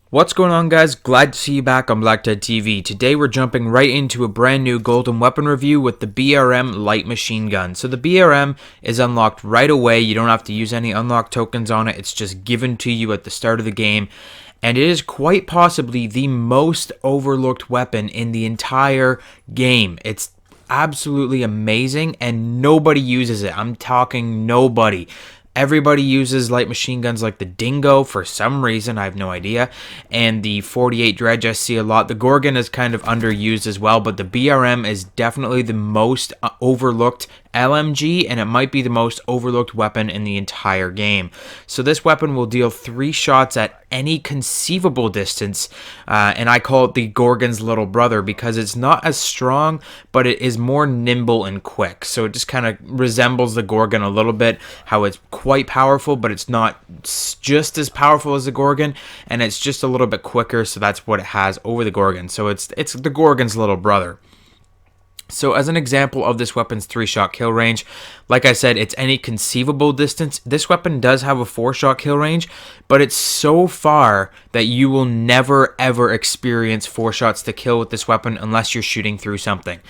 What's going on, guys? Glad to see you back on BlackTideTV. Today we're jumping right into a brand new golden weapon review with the BRM light machine gun. So the BRM is unlocked right away. You don't have to use any unlock tokens on it. It's just given to you at the start of the game. And it is quite possibly the most overlooked weapon in the entire game. It's absolutely amazing and nobody uses it. I'm talking nobody. Everybody uses light machine guns like the Dingo for some reason, I have no idea, and the 48 Dredge I see a lot. The Gorgon is kind of underused as well, but the BRM is definitely the most overlooked LMG, and it might be the most overlooked weapon in the entire game. So this weapon will deal 3 shots at any conceivable distance, and I call it the Gorgon's little brother because it's not as strong, but it is more nimble and quick. So it just kind of resembles the Gorgon a little bit, how it's quite powerful, but it's not just as powerful as the Gorgon, and it's just a little bit quicker, so that's what it has over the Gorgon. So it's the Gorgon's little brother. So as an example of this weapon's 3-shot kill range, like I said, it's any conceivable distance. This weapon does have a 4-shot kill range, but it's so far that you will never ever experience 4 shots to kill with this weapon unless you're shooting through something.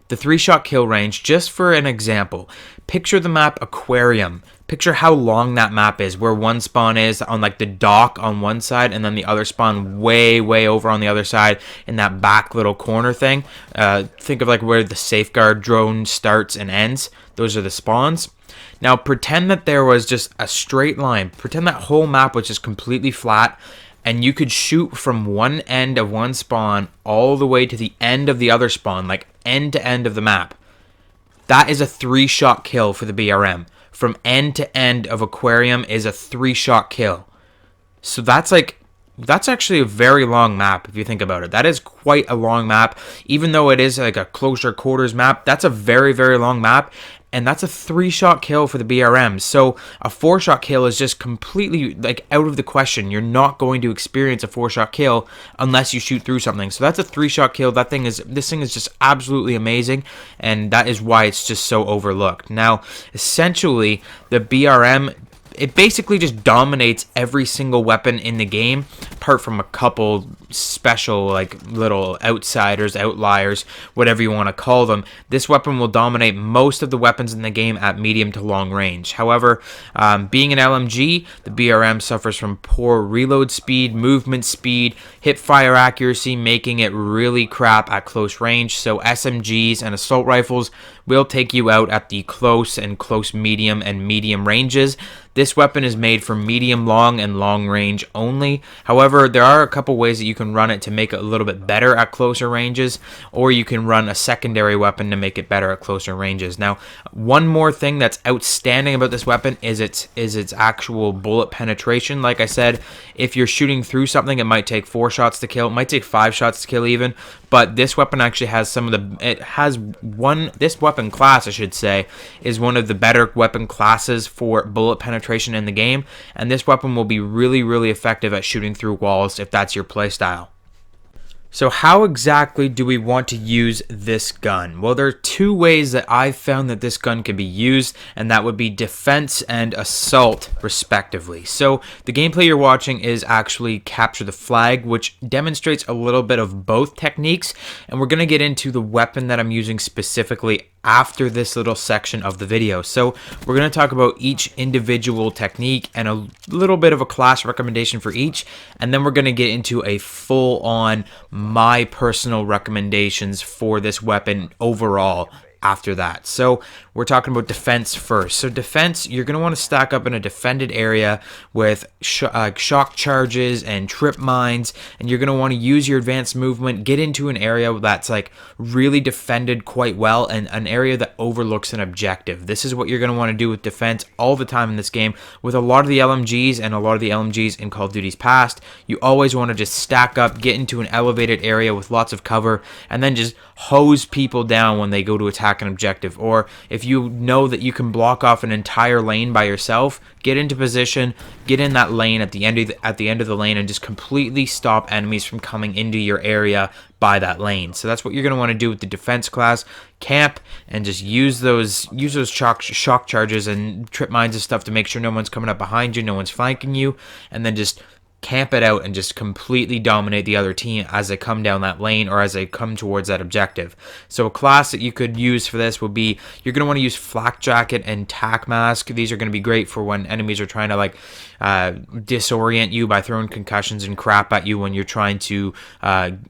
The 3-shot kill range, just for an example, picture the map Aquarium. Picture how long that map is, where one spawn is on like the dock on one side and then the other spawn way over on the other side in that back little corner thing. Think of like where the safeguard drone starts and ends. Those are the spawns. Now pretend that there was just a straight line. Pretend that whole map was just completely flat and you could shoot from one end of one spawn all the way to the end of the other spawn, like end to end of the map. That is a 3-shot kill for the BRM. From end to end of Aquarium is a 3-shot kill. So that's actually a very long map if you think about it. That is quite a long map. Even though it is like a closer quarters map, that's a very long map. And that's a 3-shot kill for the BRM. So a 4-shot kill is just completely like out of the question. You're not going to experience a 4-shot kill unless you shoot through something. So that's a 3-shot kill. This thing is just absolutely amazing, and that is why it's just so overlooked. Now, essentially, the BRM, it basically just dominates every single weapon in the game, apart from a couple special like little outsiders, outliers, whatever you want to call them. This weapon will dominate most of the weapons in the game at medium to long range. However, being an LMG, the BRM suffers from poor reload speed, movement speed, hip fire accuracy, making it really crap at close range. So SMGs and assault rifles will take you out at the close and close medium and medium ranges. This weapon is made for medium long and long range only. However, there are a couple ways that you can run it to make it a little bit better at closer ranges, or you can run a secondary weapon to make it better at closer ranges. Now, one more thing that's outstanding about this weapon is its actual bullet penetration. Like I said, if you're shooting through something, it might take 4 shots to kill. It might take 5 shots to kill even, but this weapon actually has this weapon class, I should say, is one of the better weapon classes for bullet penetration in the game, and this weapon will be really effective at shooting through walls if that's your playstyle. So how exactly do we want to use this gun? Well, there are 2 ways that I've found that this gun can be used, and that would be defense and assault, respectively. So the gameplay you're watching is actually Capture the Flag, which demonstrates a little bit of both techniques, and we're going to get into the weapon that I'm using specifically after this little section of the video. So we're going to talk about each individual technique and a little bit of a class recommendation for each, and then we're going to get into a full-on my personal recommendations for this weapon overall after that. So we're talking about defense first. So defense, you're going to want to stack up in a defended area with shock charges and trip mines, and you're going to want to use your advanced movement, get into an area that's like really defended quite well and an area that overlooks an objective. This is what you're going to want to do with defense all the time in this game. With a lot of the LMGs and a lot of the LMGs in Call of Duty's past, you always want to just stack up, get into an elevated area with lots of cover, and then just hose people down when they go to attack an objective. Or if you know that you can block off an entire lane by yourself, get into position, get in that lane at the end of the lane, and just completely stop enemies from coming into your area by that lane. So that's what you're going to want to do with the defense class. Camp and just use those shock charges and trip mines and stuff to make sure no one's coming up behind you, no one's flanking you, and then just camp it out and just completely dominate the other team as they come down that lane or as they come towards that objective. So a class that you could use for this would be, you're going to want to use Flak Jacket and Tac Mask. These are going to be great for when enemies are trying to like disorient you by throwing concussions and crap at you when you're trying to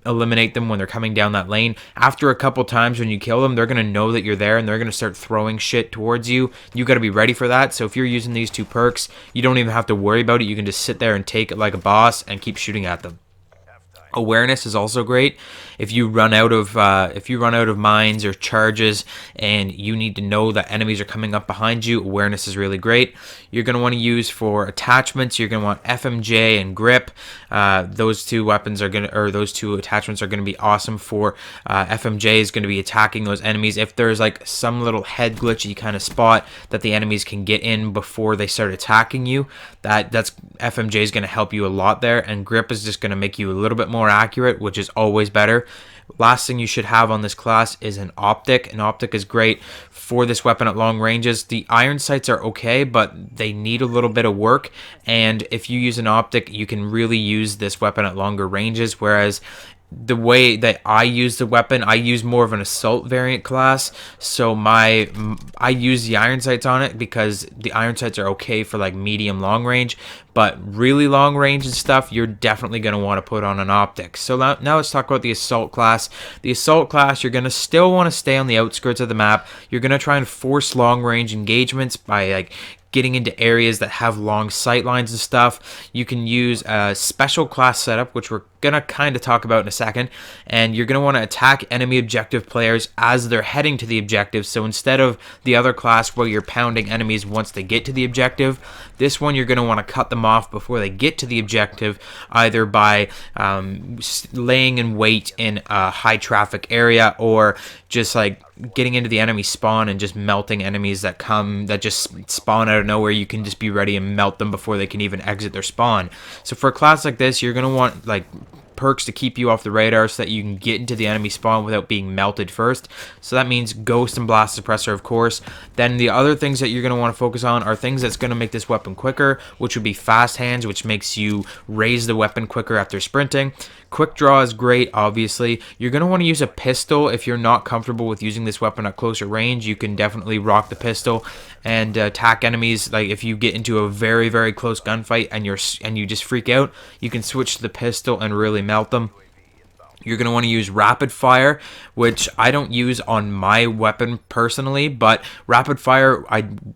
eliminate them when they're coming down that lane. After a couple times when you kill them, they're going to know that you're there and they're going to start throwing shit towards you. You got to be ready for that. So if you're using these two perks, you don't even have to worry about it. You can just sit there and take it like a boss and keep shooting at them. Awareness is also great. If you run out of mines or charges and you need to know that enemies are coming up behind you, awareness is really great. You're going to want to use for attachments. You're going to want FMJ and grip. Those two weapons are going to, or those two attachments are going to be awesome for FMJ is going to be attacking those enemies. If there's like some little head glitchy kind of spot that the enemies can get in before they start attacking you, that's FMJ is going to help you a lot there, and grip is just going to make you a little bit more accurate, which is always better. Last thing you should have on this class is an optic. An optic is great for this weapon at long ranges. The iron sights are okay, but they need a little bit of work, and if you use an optic, you can really use this weapon at longer ranges, whereas the way that I use the weapon, I use more of an assault variant class, so I use the iron sights on it because the iron sights are okay for like medium long range, but really long range and stuff, you're definitely going to want to put on an optic. So now let's talk about the assault class. The assault class, you're going to still want to stay on the outskirts of the map. You're going to try and force long range engagements by like getting into areas that have long sight lines and stuff. You can use a special class setup, which we're going to kind of talk about in a second, and you're going to want to attack enemy objective players as they're heading to the objective. So instead of the other class where you're pounding enemies once they get to the objective, this one you're going to want to cut them off before they get to the objective, either by laying in wait in a high traffic area or just like getting into the enemy spawn and just melting enemies that just spawn out of nowhere. You can just be ready and melt them before they can even exit their spawn. So for a class like this, you're going to want like perks to keep you off the radar so that you can get into the enemy spawn without being melted first. So that means Ghost and Blast Suppressor, of course. Then the other things that you're going to want to focus on are things that's going to make this weapon quicker, which would be Fast Hands, which makes you raise the weapon quicker after sprinting. Quick Draw is great, obviously. You're going to want to use a pistol. If you're not comfortable with using this weapon at closer range, you can definitely rock the pistol and attack enemies. Like if you get into a very, very close gunfight and you just freak out, you can switch to the pistol and really melt them. You're going to want to use Rapid Fire, which I don't use on my weapon personally, but Rapid Fire,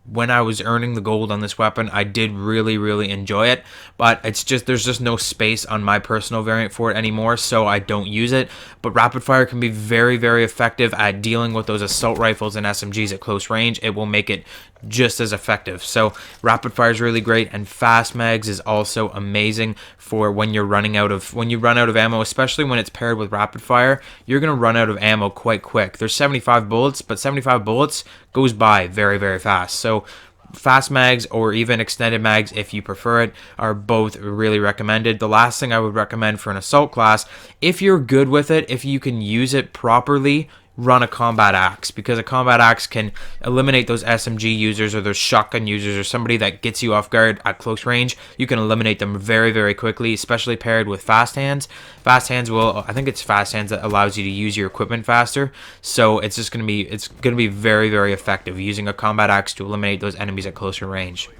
when I was earning the gold on this weapon, I did really, really enjoy it, but it's just, there's just no space on my personal variant for it anymore, so I don't use it. But Rapid Fire can be very, very effective at dealing with those assault rifles and SMGs at close range. It will make it just as effective. So Rapid Fire is really great, and Fast Mags is also amazing for when you run out of ammo, especially when it's paired with Rapid Fire. You're going to run out of ammo quite quick. There's 75 bullets, but 75 bullets goes by very, very fast. So Fast Mags or even Extended Mags, if you prefer it, are both really recommended. The last thing I would recommend for an assault class, if you're good with it, if you can use it properly, run a combat axe, because a combat axe can eliminate those SMG users or those shotgun users or somebody that gets you off guard at close range. You can eliminate them very, very quickly, especially paired with Fast Hands. Fast Hands will, I think it's Fast Hands that allows you to use your equipment faster. So it's just going to be very, very effective using a combat axe to eliminate those enemies at closer range.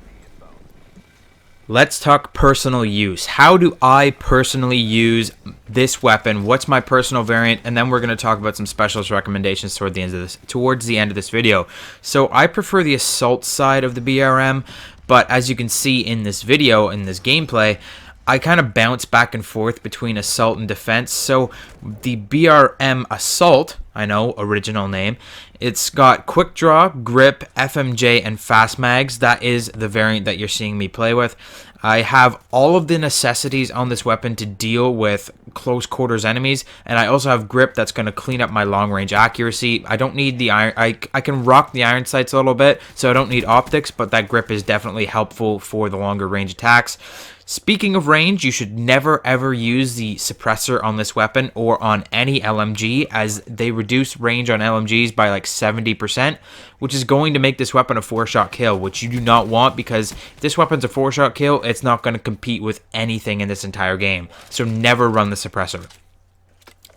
Let's talk personal use. How do I personally use this weapon? What's my personal variant? And then we're going to talk about some specialist recommendations towards the end of this video. So I prefer the assault side of the BRM, but as you can see in this video, in this gameplay, I kind of bounce back and forth between assault and defense. So the BRM Assault, I know, original name, it's got Quick Draw, Grip, FMJ, and Fast Mags. That is the variant that you're seeing me play with. I have all of the necessities on this weapon to deal with close quarters enemies, and I also have Grip that's going to clean up my long range accuracy. I don't need the iron. I can rock the iron sights a little bit, so I don't need optics, but that Grip is definitely helpful for the longer range attacks. Speaking of range, you should never ever use the suppressor on this weapon or on any LMG, as they reduce range on LMGs by like 70%, which is going to make this weapon a 4-shot kill, which you do not want, because if this weapon's a 4-shot kill, it's not going to compete with anything in this entire game. So never run the suppressor.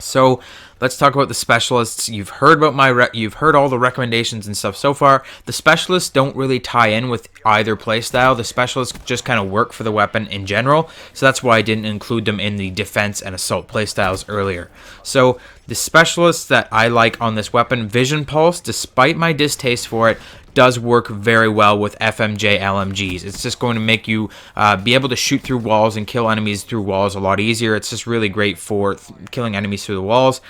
So let's talk about the specialists. You've heard about you've heard all the recommendations and stuff so far. The specialists don't really tie in with either playstyle. The specialists just kind of work for the weapon in general, so that's why I didn't include them in the defense and assault playstyles earlier. So the specialists that I like on this weapon, Vision Pulse, despite my distaste for it, does work very well with FMJ LMGs. It's just going to make you be able to shoot through walls and kill enemies through walls a lot easier. It's just really great for killing enemies through the walls.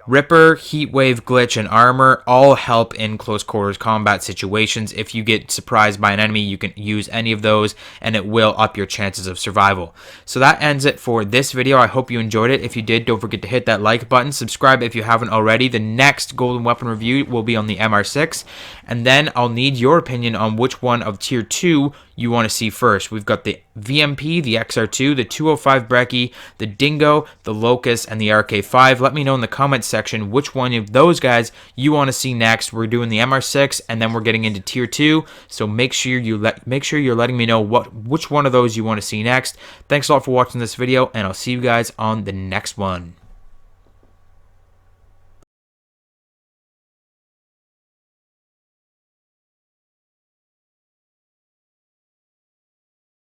Ripper, Heatwave, Glitch, and Armor all help in close quarters combat situations. If you get surprised by an enemy, you can use any of those and it will up your chances of survival. So that ends it for this video. I hope you enjoyed it. If you did, don't forget to hit that like button. Subscribe if you haven't already. The next golden weapon review will be on the MR6, and then I'll need your opinion on which one of tier 2 you want to see first. We've got the VMP, the XR2, the 205 Brecci, the Dingo, the Locust, and the RK5. Let me know in the comments section which one of those guys you want to see next. We're doing the MR6, and then we're getting into tier 2. So make sure you're letting me know which one of those you want to see next. Thanks a lot for watching this video, and I'll see you guys on the next one.